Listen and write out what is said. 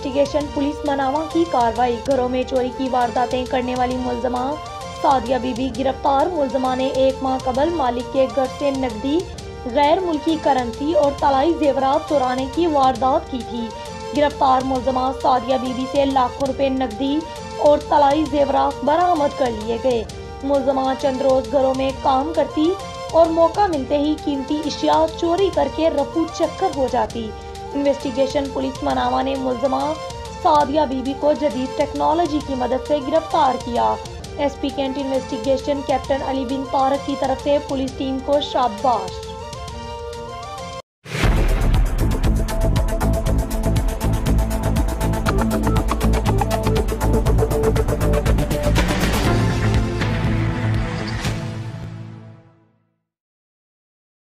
Investigation police मनावा की कार्रवाई। घरों में चोरी की वारदातें करने वाली मुलजमा सादिया बीबी गिरफ्तार। मुलजमा ने 1 माह कबल मालिक के घर से नकदी, गैर मुल्की करेंसी और तलाई जेवरात चुराने की वारदात की थी। गिरफ्तार मुलजमा सादिया बीबी से लाखों रुपए नकदी और तलाई जेवरात बरामद कर लिए गए। मुलजमा चंद रोज घरों में काम करती और मौका मिलते ही कीमती अशिया चोरी करके रफू चक्कर हो जाती। इन्वेस्टिगेशन पुलिस मनावा ने मुलजमा सादिया बीबी को जदीद टेक्नोलॉजी की मदद से गिरफ्तार किया। SP cantt investigation captain Ali bin Tarak की तरफ से पुलिस टीम को शाबाश।